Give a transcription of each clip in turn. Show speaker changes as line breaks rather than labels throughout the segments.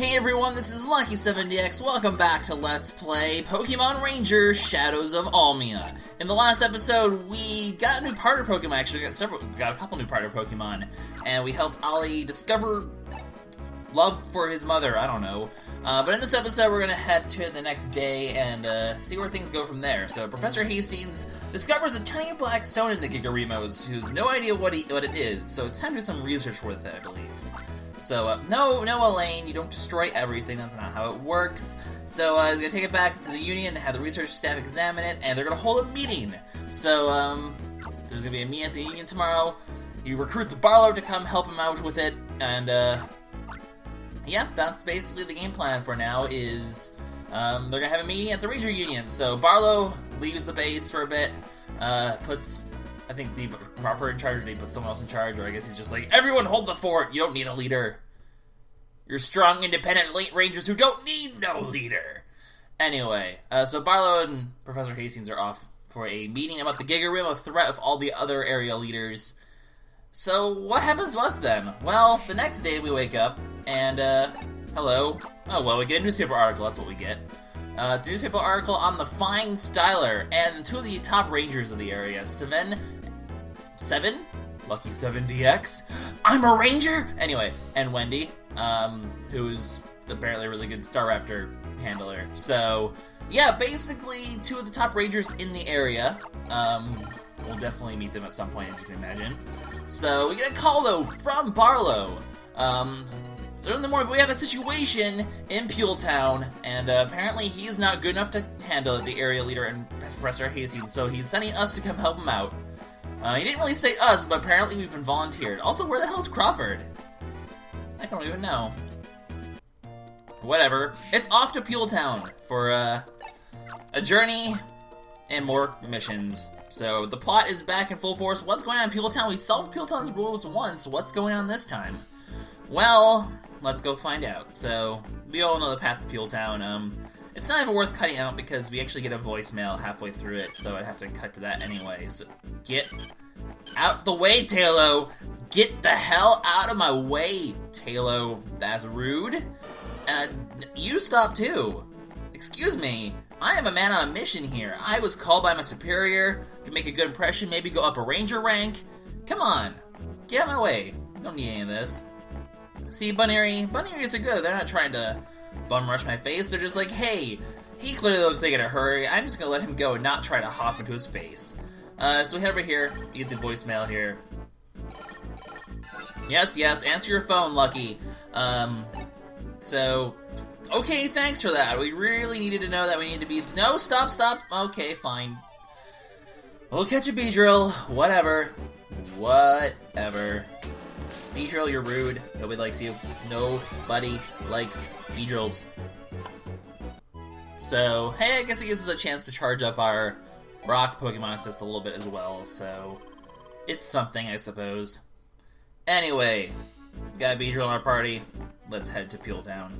Hey everyone, this is LuckySevenDX. Welcome back to Let's Play Pokemon Ranger Shadows of Almia. In the last episode, we got a new partner Pokemon. Actually, we got a couple new partner Pokemon, and we helped Ollie discover love for his mother. I don't know. But in this episode, we're going to head to the next day and see where things go from there. So, Professor Hastings discovers a tiny black stone in the Gigaremo, who has no idea what it is. So, it's time to do some research with it, I believe. So, no, Elaine, you don't destroy everything, that's not how it works. So, he's gonna take it back to the Union and have the research staff examine it, and they're gonna hold a meeting. So, there's gonna be a meeting at the Union tomorrow. He recruits Barlow to come help him out with it, and, yeah, that's basically the game plan for now, is, they're gonna have a meeting at the Ranger Union. So, Barlow leaves the base for a bit, puts... I think Crawford in charge, or he put someone else in charge, or I guess he's just like, everyone hold the fort, you don't need a leader. You're strong, independent late rangers who don't need no leader. Anyway, so Barlow and Professor Hastings are off for a meeting about the Gigaremo threat of all the other area leaders. So, what happens to us then? Well, the next day we wake up, and, hello. Oh, well, we get a newspaper article, that's what we get. It's a newspaper article on the Fine Styler and two of the top rangers of the area, Seven? LuckySevenDX? I'm a ranger? Anyway, and Wendy, who is apparently a really good Staraptor handler. So, yeah, basically two of the top rangers in the area. We'll definitely meet them at some point, as you can imagine. So, we get a call, though, from Barlow. So in the morning, we have a situation in Pueltown, and apparently he's not good enough to handle it, the area leader and Professor Hastings, so he's sending us to come help him out. He didn't really say us, but apparently we've been volunteered. Also, where the hell is Crawford? I don't even know. Whatever. It's off to Pueltown for a journey and more missions. So the plot is back in full force. What's going on in Pueltown? We solved Pueltown's rules once. What's going on this time? Well, let's go find out. So, we all know the path to Pueltown. It's not even worth cutting out because we actually get a voicemail halfway through it, so I'd have to cut to that anyway. So, get out the way, Talo! Get the hell out of my way, Talo. That's rude. You stop too. Excuse me. I am a man on a mission here. I was called by my superior, can make a good impression, maybe go up a ranger rank. Come on. Get out of my way. Don't need any of this. See, Bunnyries are good. They're not trying to bum rush my face. They're just like, hey, he clearly looks like in a hurry. I'm just gonna let him go and not try to hop into his face. So we head over here. You get the voicemail here. Yes, answer your phone, Lucky. So, okay, thanks for that. We really needed to know that we need to be... No, stop. Okay, fine. We'll catch a Beedrill. Whatever. Beedrill, you're rude. Nobody likes you. Nobody likes Beedrills. So, hey, I guess it gives us a chance to charge up our rock Pokemon Assist a little bit as well, so it's something, I suppose. Anyway, we got a Beedrill in our party. Let's head to Pueltown.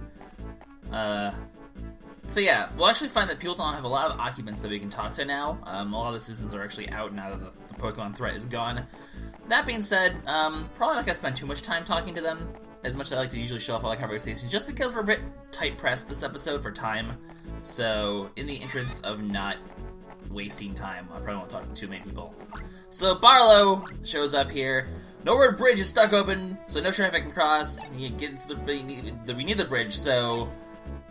So yeah, we'll actually find that Pueltown will have a lot of occupants that we can talk to now. A lot of the citizens are actually out now that the Pokemon threat is gone. That being said, probably not gonna spend too much time talking to them, as much as I like to usually show off all the conversations, just because we're a bit tight-pressed this episode for time. So, in the interest of not wasting time, I probably won't talk to too many people. So, Barlow shows up here. Nowhere bridge is stuck open, so no traffic can cross. We need the bridge, so...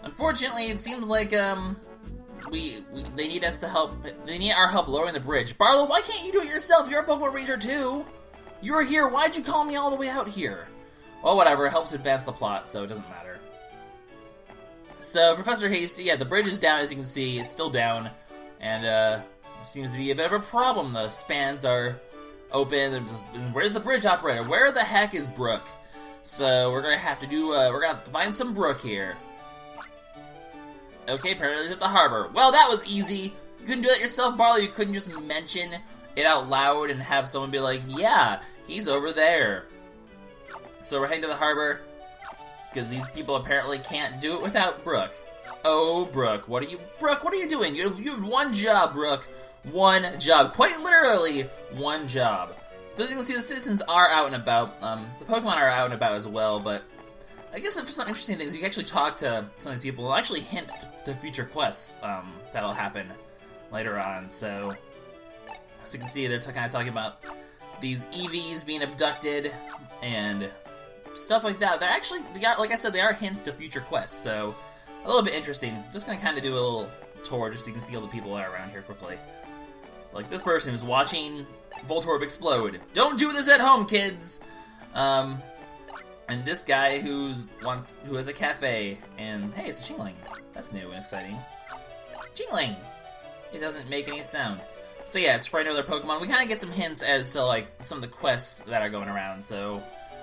Unfortunately, it seems like, they need us to help. They need our help lowering the bridge. Barlow, why can't you do it yourself? You're a Pokemon Ranger too. You were here. Why'd you call me all the way out here? Well, whatever. It helps advance the plot, so it doesn't matter. So, Professor Hasty, yeah, the bridge is down, as you can see. It's still down, and there seems to be a bit of a problem. The spans are open. And where's the bridge operator? Where the heck is Brooke? So we're gonna have to do. We're gonna have to find some Brooke here. Okay, apparently it's at the harbor. Well, that was easy. You couldn't do that yourself, Barlow. You couldn't just mention it out loud and have someone be like, yeah, he's over there. So we're heading to the harbor, because these people apparently can't do it without Brooke. Oh, Brooke, what are you doing? You have one job, Brooke. One job. Quite literally, one job. So as you can see, the citizens are out and about. The Pokemon are out and about as well, but I guess for some interesting things, you can actually talk to some of these people. They'll actually hint to future quests that'll happen later on. So, as you can see, they're kind of talking about these EVs being abducted and stuff like that. They're actually, like I said, they are hints to future quests. So, a little bit interesting. Just gonna kind of do a little tour just so you can see all the people that are around here quickly. Like this person who's watching Voltorb explode. Don't do this at home, kids! And this guy who has a cafe, and hey, it's a Chingling. That's new and exciting. Chingling! It doesn't make any sound. So yeah, it's fighting other Pokemon. We kind of get some hints as to like some of the quests that are going around, so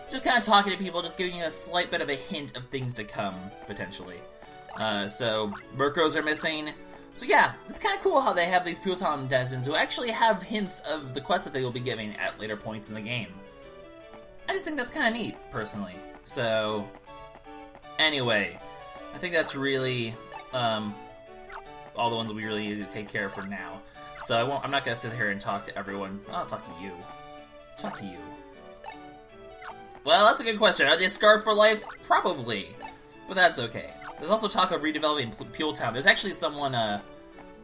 just kind of talking to people, just giving you a slight bit of a hint of things to come, potentially. So, Murkrows are missing. So yeah, it's kind of cool how they have these Pueltown denizens who actually have hints of the quests that they will be giving at later points in the game. I just think that's kind of neat, personally. So, anyway, I think that's really all the ones we really need to take care of for now. So I'm not going to sit here and talk to everyone. I'll talk to you. Talk to you. Well, that's a good question. Are they scarred for life? Probably. But that's okay. There's also talk of redeveloping Pueltown. There's actually someone,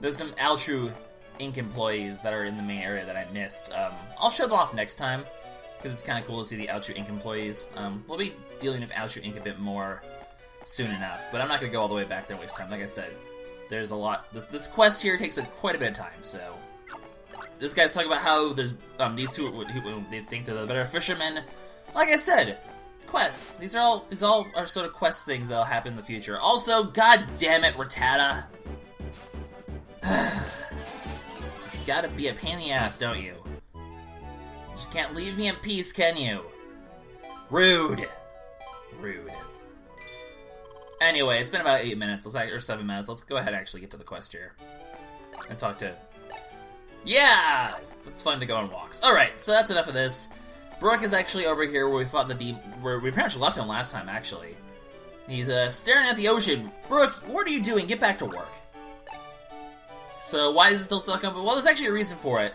there's some Alchu Inc. employees that are in the main area that I missed. I'll show them off next time, because it's kind of cool to see the Alchu Inc. employees. We'll be dealing with Alchu Inc. a bit more soon enough, but I'm not going to go all the way back there and waste time. Like I said, there's a lot. This quest here takes quite a bit of time, so... This guy's talking about how there's these two who they think they're the better fishermen. Like I said, quests. These all are sort of quest things that'll happen in the future. Also, god damn it, Rattata. You gotta be a pain in the ass, don't you? Just can't leave me in peace, can you? Rude. Rude. Anyway, it's been about 8 minutes, or 7 minutes. Let's go ahead and actually get to the quest here. And talk to... Yeah! It's fun to go on walks. Alright, so that's enough of this. Brooke is actually over here where we fought where we pretty much left him last time, actually. He's staring at the ocean. Brooke, what are you doing? Get back to work. So why is it still stuck up? Well, there's actually a reason for it.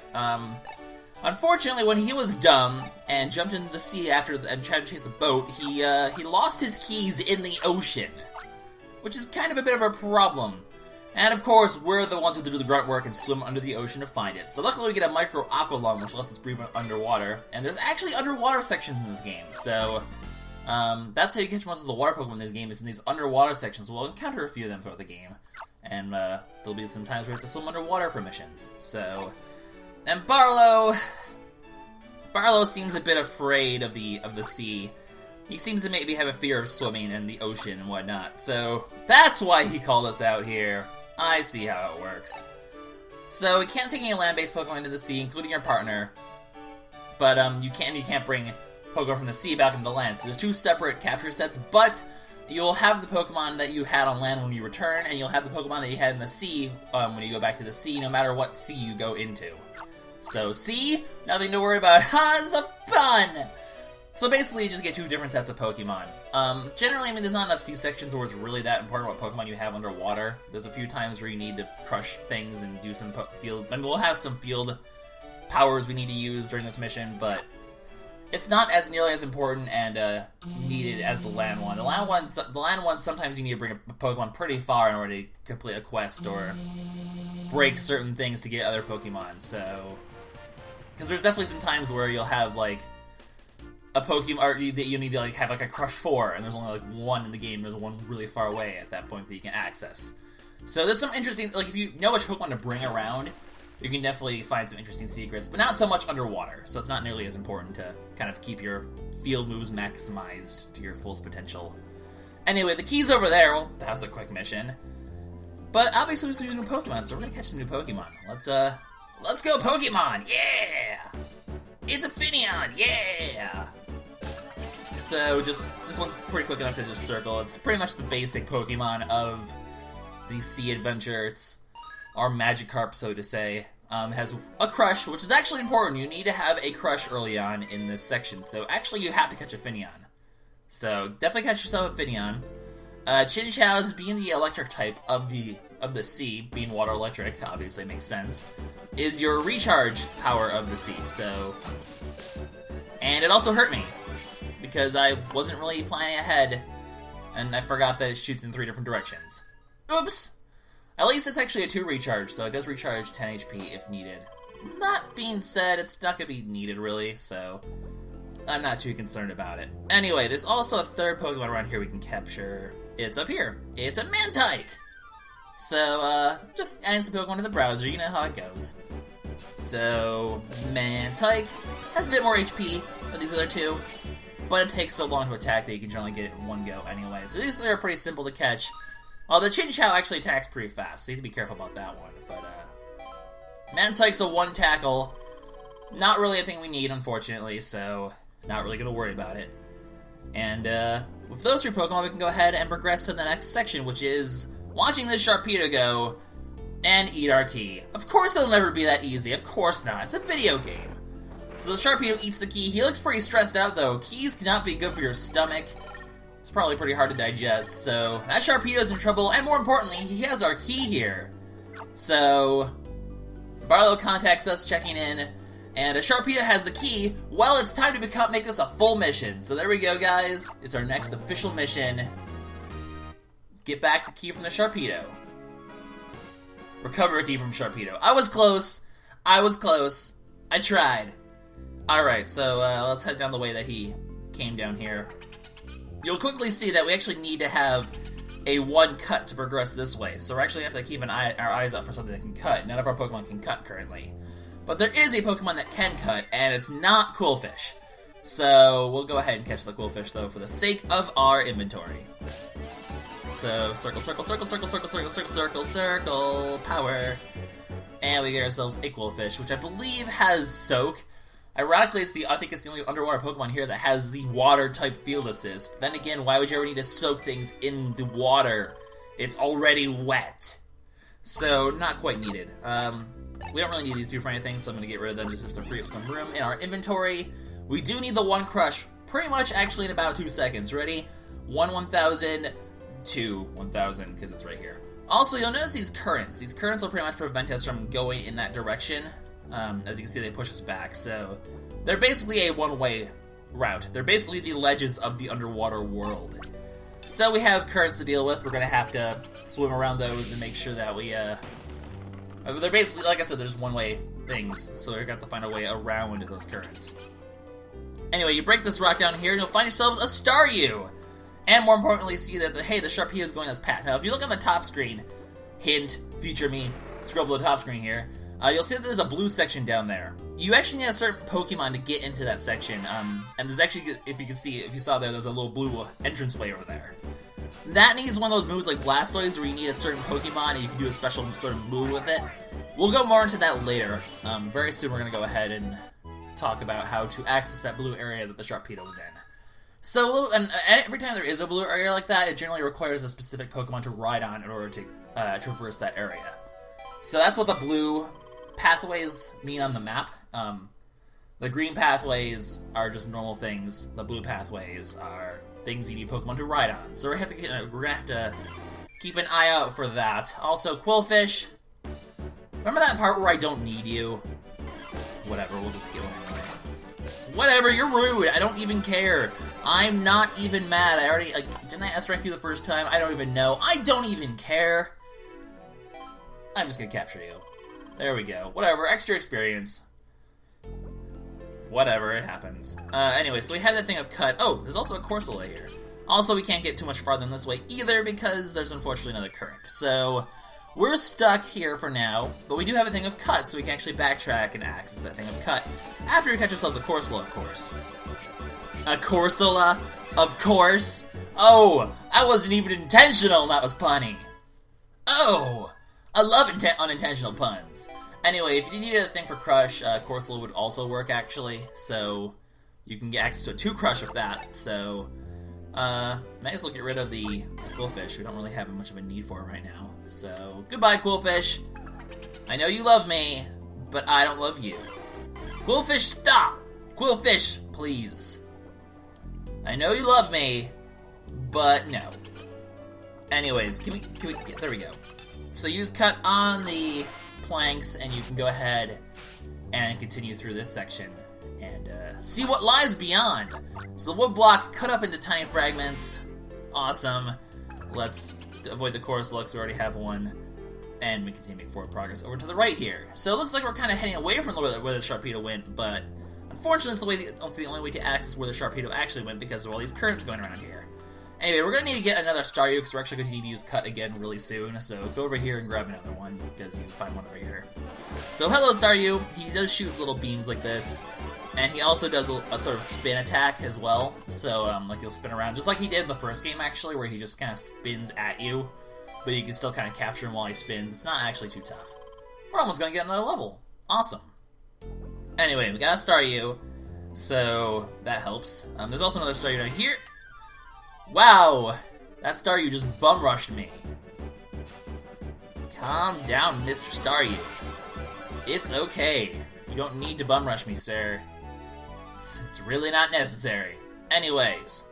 Unfortunately, when he was dumb and jumped into the sea and tried to chase a boat, he lost his keys in the ocean, which is kind of a bit of a problem. And of course, we're the ones who do the grunt work and swim under the ocean to find it. So luckily we get a micro aqua lung, which lets us breathe underwater. And there's actually underwater sections in this game. So that's how you catch most of the water Pokemon in this game, is in these underwater sections. We'll encounter a few of them throughout the game. And there'll be some times where we have to swim underwater for missions. So, and Barlow seems a bit afraid of the sea. He seems to maybe have a fear of swimming in the ocean and whatnot. So that's why he called us out here. I see how it works. So we can't take any land-based Pokemon into the sea, including your partner. But you can't bring Pokemon from the sea back into land. So there's two separate capture sets, but you'll have the Pokemon that you had on land when you return, and you'll have the Pokemon that you had in the sea when you go back to the sea, no matter what sea you go into. So sea, nothing to worry about. Ha, it's a pun! So basically, you just get two different sets of Pokemon. Generally, I mean, there's not enough sea sections where it's really that important what Pokemon you have underwater. There's a few times where you need to crush things and do some field... I mean, we'll have some field powers we need to use during this mission, but it's not as nearly as important and needed as the land one. The land one, sometimes you need to bring a Pokemon pretty far in order to complete a quest or break certain things to get other Pokemon, so... Because there's definitely some times where you'll have, like, a Pokemon, or that you need to like have like a Crush 4, and there's only like one in the game. There's one really far away at that point that you can access. So there's some interesting, like if you know which Pokemon to bring around, you can definitely find some interesting secrets, but not so much underwater. So it's not nearly as important to kind of keep your field moves maximized to your fullest potential. Anyway, the key's over there. Well, that was a quick mission, but obviously there's some new Pokemon, so we're gonna catch some new Pokemon. Let's go Pokemon! Yeah! It's a Finneon! Yeah! So this one's pretty quick enough to just circle. It's pretty much the basic Pokemon of the sea adventure. It's our Magikarp, so to say. Has a crush, which is actually important. You need to have a crush early on in this section. So actually you have to catch a Finneon. So definitely catch yourself a Finneon. Chinchou, being the electric type of the sea, being water electric, obviously makes sense, is your recharge power of the sea, so... And it also hurt me, because I wasn't really planning ahead And I forgot that it shoots in 3 different directions. Oops! At least it's actually a 2 recharge, so it does recharge 10 HP if needed. That being said, it's not going to be needed, really, so I'm not too concerned about it. Anyway, there's also a 3rd Pokemon around here we can capture. It's up here. It's a Mantyke! So, just adding some Pokemon to the browser, you know how it goes. So, Mantyke has a bit more HP than these other 2, but it takes so long to attack that you can generally get it in one go anyway. So these are pretty simple to catch. Well, the Chinchou actually attacks pretty fast, so you have to be careful about that one. But, Mantyke's a 1 tackle. Not really a thing we need, unfortunately, so not really going to worry about it. And, with those 3 Pokemon, we can go ahead and progress to the next section, which is watching this Sharpedo go and eat our key. Of course it'll never be that easy, of course not. It's a video game. So the Sharpedo eats the key. He looks pretty stressed out, though. Keys cannot be good for your stomach. It's probably pretty hard to digest, so that Sharpedo's in trouble, and more importantly, he has our key here. So Barlow contacts us, checking in, and Sharpedo has the key. Well, it's time to make this a full mission. So there we go, guys. It's our next official mission. Get back the key from the Sharpedo. Recover a key from Sharpedo. I was close. I tried. Alright, so let's head down the way that he came down here. You'll quickly see that we actually need to have a 1 cut to progress this way, so we actually have to keep our eyes out for something that can cut. None of our Pokemon can cut currently. But there is a Pokemon that can cut, and it's not Quilfish. So we'll go ahead and catch the Quilfish, though, for the sake of our inventory. So, circle, circle, circle, circle, circle, circle, circle, circle, circle, power. And we get ourselves a Quilfish, which I believe has Soak. Ironically, I think it's the only underwater Pokemon here that has the water-type field assist. Then again, why would you ever need to soak things in the water? It's already wet. So, not quite needed. We don't really need these 2 for anything, so I'm going to get rid of them just to free up some room in our inventory. We do need the 1 Crush, pretty much actually in about 2 seconds. Ready? 1,000, 2, 1,000, because it's right here. Also, you'll notice these currents. These currents will pretty much prevent us from going in that direction. As you can see, they push us back, so they're basically a one-way route. They're basically the ledges of the underwater world. So we have currents to deal with. We're going to have to swim around those and make sure that we, they're basically, like I said, they're just one-way things, so we're going to have to find a way around those currents. Anyway, you break this rock down here, and you'll find yourselves a Staryu! And more importantly, see that, the Sharpedo is going this path. Now, if you look on the top screen, hint, future me, scroll below the top screen here, you'll see that there's a blue section down there. You actually need a certain Pokemon to get into that section, and there's actually, if you saw there's a little blue entranceway over there. That needs one of those moves like Blastoise, where you need a certain Pokemon and you can do a special sort of move with it. We'll go more into that later. Very soon we're going to go ahead and talk about how to access that blue area that the Sharpedo was in. So, and every time there is a blue area like that, it generally requires a specific Pokemon to ride on in order to traverse that area. So that's what the blue pathways mean on the map. The green pathways are just normal things. The blue pathways are things you need Pokemon to ride on. So we're gonna have to keep an eye out for that. Also, Quilfish. Remember that part where I don't need you? Whatever, we'll just get one anyway. Whatever, you're rude. I don't even care. I'm not even mad. Didn't I S-rank you the first time? I don't even know. I don't even care. I'm just gonna capture you. There we go. Whatever, extra experience. Whatever, it happens. Anyway, so we had that thing of cut. Oh, there's also a Corsola here. Also, we can't get too much farther than this way either because there's unfortunately another current. So, we're stuck here for now, but we do have a thing of cut, so we can actually backtrack and access that thing of cut after we catch ourselves a Corsola, of course. A Corsola? Of course. Oh, I wasn't even intentional and that was punny. Oh, I love unintentional puns. Anyway, if you needed a thing for Crush, Corsola would also work, actually, so you can get access to a 2 Crush with that, so might as well get rid of the Quilfish. We don't really have much of a need for it right now, so goodbye, Quilfish. I know you love me, but I don't love you. Quilfish, stop! Quilfish, please. I know you love me, but no. Anyways, can we there we go. So use cut on the planks, and you can go ahead and continue through this section and see what lies beyond. So the wood block cut up into tiny fragments. Awesome. Let's avoid the Corsola because we already have one. And we continue to make forward progress over to the right here. So it looks like we're kind of heading away from where the Sharpedo went, but unfortunately it's the only way to access where the Sharpedo actually went because of all these currents going around here. Anyway, we're going to need to get another Staryu because we're actually going to need to use Cut again really soon. So go over here and grab another one because you can find one over here. So hello Staryu. He does shoot little beams like this. And he also does a sort of spin attack as well. So like he'll spin around just like he did in the first game actually, where he just kind of spins at you. But you can still kind of capture him while he spins. It's not actually too tough. We're almost going to get another level. Awesome. Anyway, we got a Staryu. So that helps. There's also another Staryu down here. Wow! That Staryu just bum rushed me. Calm down, Mr. Staryu. It's okay. You don't need to bum rush me, sir. It's really not necessary. Anyways.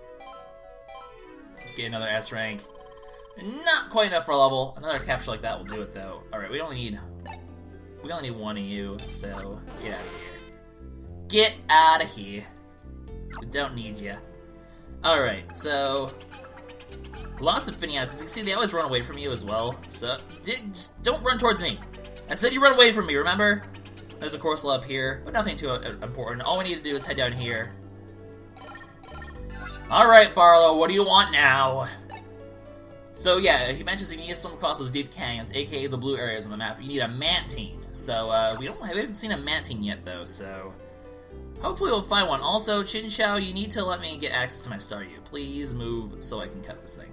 Get another S rank. Not quite enough for a level. Another capture like that will do it, though. Alright, we only need one of you, so get out of here. Get out of here. We don't need you. Alright, so lots of Finneons. As you can see, they always run away from you as well. So just don't run towards me. I said you run away from me, remember? There's a Corsola up here, but nothing too important. All we need to do is head down here. Alright, Barlow, what do you want now? So yeah, he mentions if you need to swim across those deep canyons, aka the blue areas on the map, you need a Mantine. So we haven't seen a Mantine yet though, so hopefully we'll find one. Also, Chinchou, you need to let me get access to my Staryu. Please move so I can cut this thing.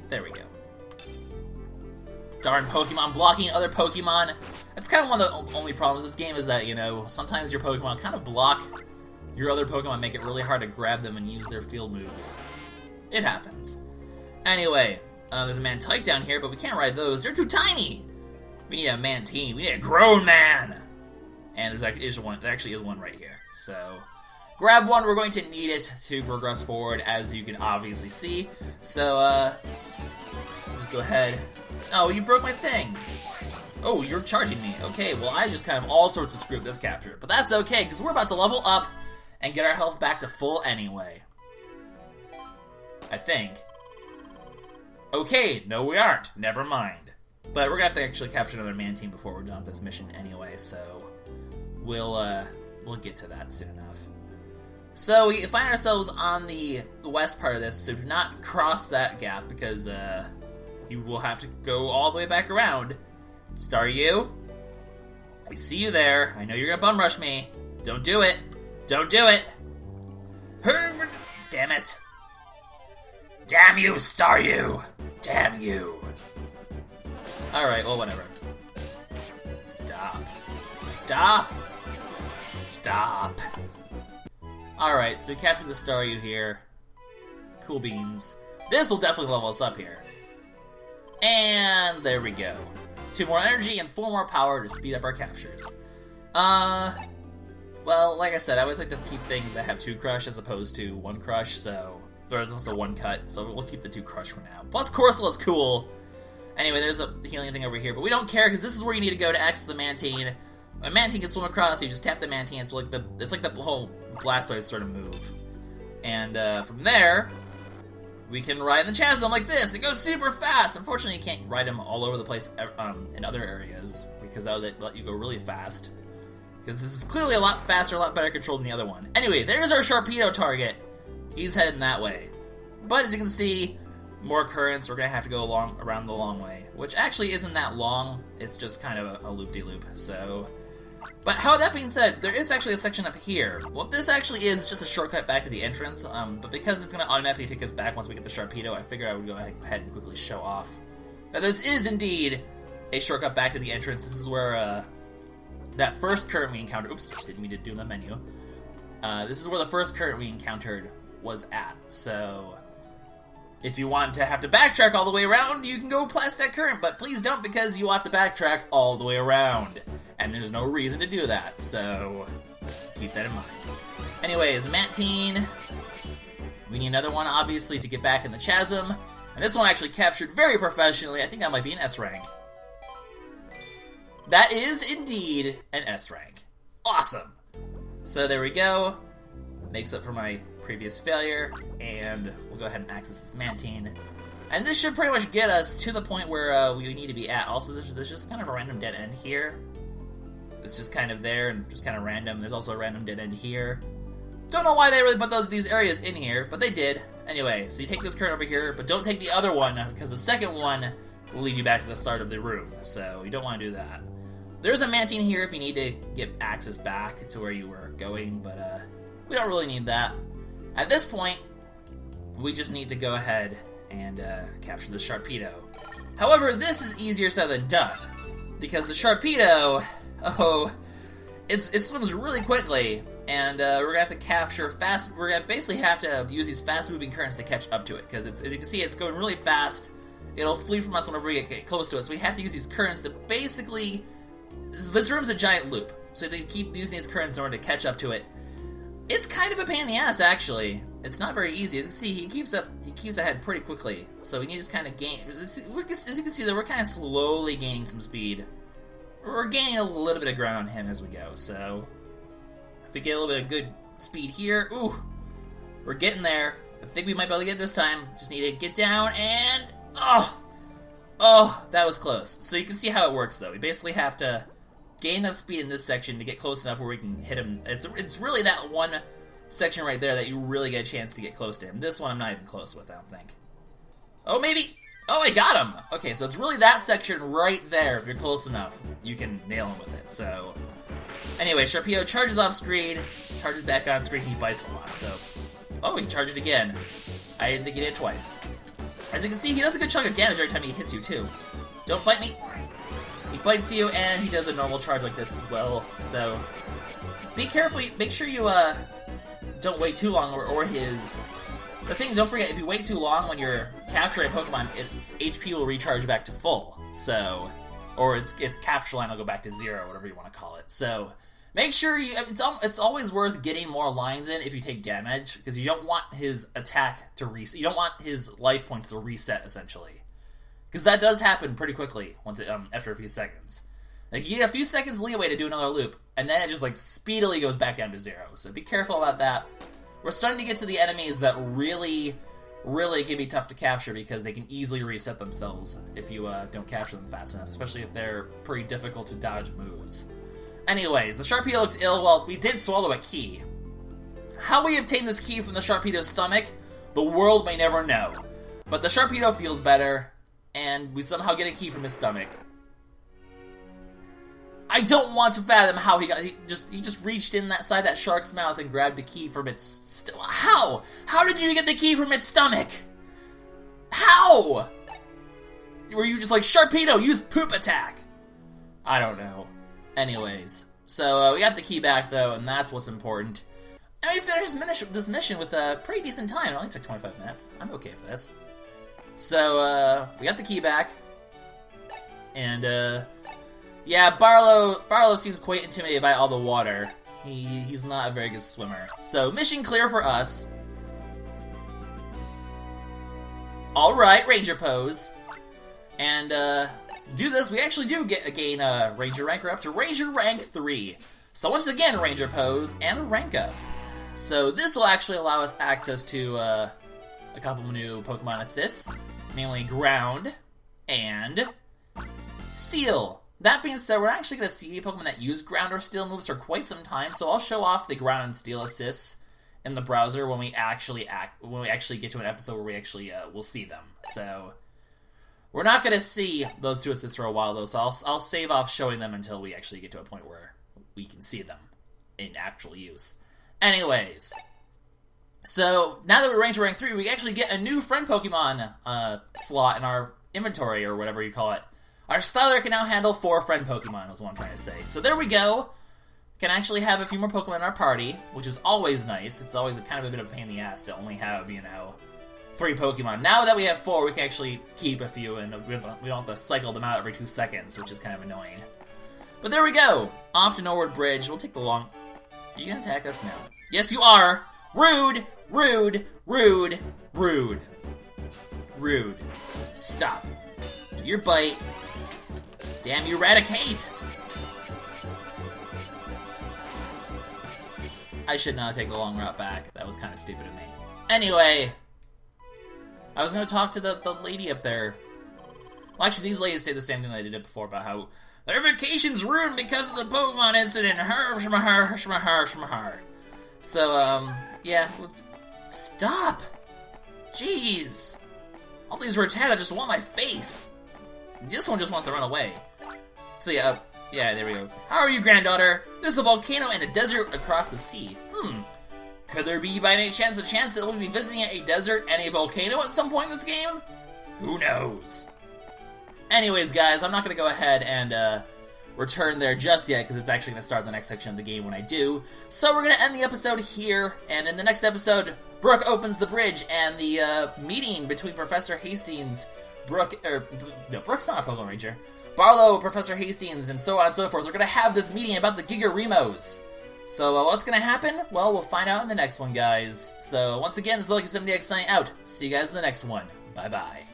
There we go. Darn Pokemon blocking other Pokemon. That's kind of one of the only problems with this game is that, you know, sometimes your Pokemon kind of block your other Pokemon, make it really hard to grab them and use their field moves. It happens. Anyway, there's a Mantyke down here, but we can't ride those. They're too tiny! We need a Mantine. We need a grown man! And there actually is one right here. So, grab one. We're going to need it to progress forward, as you can obviously see. So, just go ahead. Oh, you broke my thing! Oh, you're charging me. Okay, well, I just kind of all sorts of screwed this capture. But that's okay, because we're about to level up and get our health back to full anyway. I think. Okay, no we aren't. Never mind. But we're gonna have to actually capture another Mantine before we're done with this mission anyway, so we'll get to that soon enough. So we find ourselves on the west part of this, so do not cross that gap because you will have to go all the way back around. Staryu, I see you there. I know you're gonna bum rush me. Don't do it. Don't do it. Damn it. Damn you, Staryu! Damn you! Alright, well, whatever. Stop. Stop! Stop! Alright, so we captured the Staryu here. Cool beans. This will definitely level us up here. And there we go. 2 more energy and 4 more power to speed up our captures. Well, like I said, I always like to keep things that have 2 crush as opposed to 1 crush, so there's also 1 cut, so we'll keep the 2 crush for now. Plus, Corsola's cool. Anyway, there's a healing thing over here, but we don't care because this is where you need to go to access the Mantine. A Mantine can swim across, so you just tap the Mantine. It's like the whole Blastoise sort of move. And from there, we can ride in the chasm like this. It goes super fast. Unfortunately, you can't ride them all over the place in other areas because that would let you go really fast. Because this is clearly a lot faster, a lot better controlled than the other one. Anyway, there's our Sharpedo target. He's heading that way. But as you can see, more currents. We're going to have to go around the long way. Which actually isn't that long. It's just kind of a loop-de-loop. So, but that being said, there is actually a section up here. What this actually is just a shortcut back to the entrance. But because it's going to automatically take us back once we get the Sharpedo, I figured I would go ahead and quickly show off that this is indeed a shortcut back to the entrance. This is where that first current we encountered... Oops, didn't mean to do the menu. This is where the first current we encountered was at. So, if you want to have to backtrack all the way around, you can go past that current, but please don't because you'll have to backtrack all the way around. And there's no reason to do that, so keep that in mind. Anyways, Mantine. We need another one, obviously, to get back in the chasm. And this one actually captured very professionally. I think that might be an S rank. That is indeed an S rank. Awesome. So there we go. Makes up for my previous failure, and we'll go ahead and access this Mantine. And this should pretty much get us to the point where we need to be at. Also, there's just kind of a random dead end here. It's just kind of there and just kind of random. There's also a random dead end here. Don't know why they really put these areas in here, but they did. Anyway, so you take this current over here, but don't take the other one, because the second one will lead you back to the start of the room, so you don't want to do that. There's a Mantine here if you need to get access back to where you were going, but we don't really need that. At this point, we just need to go ahead and capture the Sharpedo. However, this is easier said than done, because the Sharpedo, it swims really quickly, and we're gonna have to capture fast. We're gonna basically have to use these fast-moving currents to catch up to it, because as you can see, it's going really fast. It'll flee from us whenever we get close to it, so we have to use these currents to basically. This room's a giant loop, so they keep using these currents in order to catch up to it. It's kind of a pain in the ass, actually. It's not very easy. As you can see, he keeps ahead pretty quickly, so we need to just kind of gain. As you can see, that we're kind of slowly gaining some speed. We're gaining a little bit of ground on him as we go, so if we get a little bit of good speed here, ooh, we're getting there. I think we might be able to get it this time. Just need to get down and oh, that was close. So you can see how it works, though. We basically have to gain enough speed in this section to get close enough where we can hit him. It's really that one section right there that you really get a chance to get close to him. This one I'm not even close with, I don't think. Oh, maybe. Oh, I got him! Okay, so it's really that section right there. If you're close enough, you can nail him with it. So, anyway, Sharpedo charges off screen, charges back on screen, he bites a lot, so. Oh, he charged again. I didn't think he did it twice. As you can see, he does a good chunk of damage every time he hits you, too. Don't bite me. He bites you, and he does a normal charge like this as well, so be careful. Make sure you don't wait too long, or his. The thing, don't forget, if you wait too long when you're capturing a Pokemon, its HP will recharge back to full. So, or its capture line will go back to 0, whatever you want to call it. So, make sure you. It's always worth getting more lines in if you take damage, because you don't want his attack to reset. You don't want his life points to reset, essentially, because that does happen pretty quickly once after a few seconds. Like, you get a few seconds leeway to do another loop, and then it just speedily goes back down to 0. So be careful about that. We're starting to get to the enemies that really can be tough to capture, because they can easily reset themselves if you don't capture them fast enough, especially if they're pretty difficult to dodge moves. Anyways, the Sharpedo looks ill. Well, we did swallow a key. How we obtained this key from the Sharpedo's stomach, the world may never know. But the Sharpedo feels better, and we somehow get a key from his stomach. I don't want to fathom how he just reached in that side of that shark's mouth and grabbed the key from its how? How did you get the key from its stomach? How? Were you just like, Sharpedo, use poop attack? I don't know. Anyways, so we got the key back, though, and that's what's important. And we finished this mission with a pretty decent time. It only took 25 minutes. I'm okay for this. So, we got the key back. And, yeah, Barlow seems quite intimidated by all the water. He's not a very good swimmer. So, mission clear for us. Alright, Ranger pose. And, do this, we actually do gain a Ranger ranker up to Ranger rank 3. So once again, Ranger pose and a rank up. So this will actually allow us access to a couple of new Pokemon assists, namely Ground and Steel. That being said, we're actually going to see Pokemon that use Ground or Steel moves for quite some time, so I'll show off the Ground and Steel assists in the browser when we actually get to an episode where we actually will see them. So we're not going to see those two assists for a while, though, so I'll save off showing them until we actually get to a point where we can see them in actual use. Anyways, so now that we're Ranger rank 3, we actually get a new friend Pokemon slot in our inventory, or whatever you call it. Our Styler can now handle 4 friend Pokemon, is what I'm trying to say. So there we go. Can actually have a few more Pokemon in our party, which is always nice. It's always kind of a bit of a pain in the ass to only have, 3 Pokemon. Now that we have 4, we can actually keep a few, and we don't have to cycle them out every 2 seconds, which is kind of annoying. But there we go! Off to Norwood Bridge. We'll take the long... Are you gonna attack us now? Yes, you are! Rude! Rude! Rude! Rude! Rude. Stop. Do your bite. Damn you, Eradicate! I should not take the long route back. That was kind of stupid of me. Anyway, I was going to talk to the lady up there. Well, actually, these ladies say the same thing they did before about how their vacation's ruined because of the Pokemon incident. So, yeah. Stop! Jeez! All these Rattata just want my face. This one just wants to run away. So yeah, there we go. How are you, granddaughter? There's a volcano and a desert across the sea. Could there be by any chance that we'll be visiting a desert and a volcano at some point in this game? Who knows? Anyways, guys, I'm not going to go ahead and return there just yet, because it's actually going to start the next section of the game when I do. So we're going to end the episode here, and in the next episode, Brooke opens the bridge, and the meeting between Professor Hastings, Brooke's not a Pokemon Ranger, Barlow, Professor Hastings, and so on and so forth. We're going to have this meeting about the Gigaremos. So what's going to happen? Well, we'll find out in the next one, guys. So once again, this is LuckySevenDX signing out. See you guys in the next one. Bye-bye.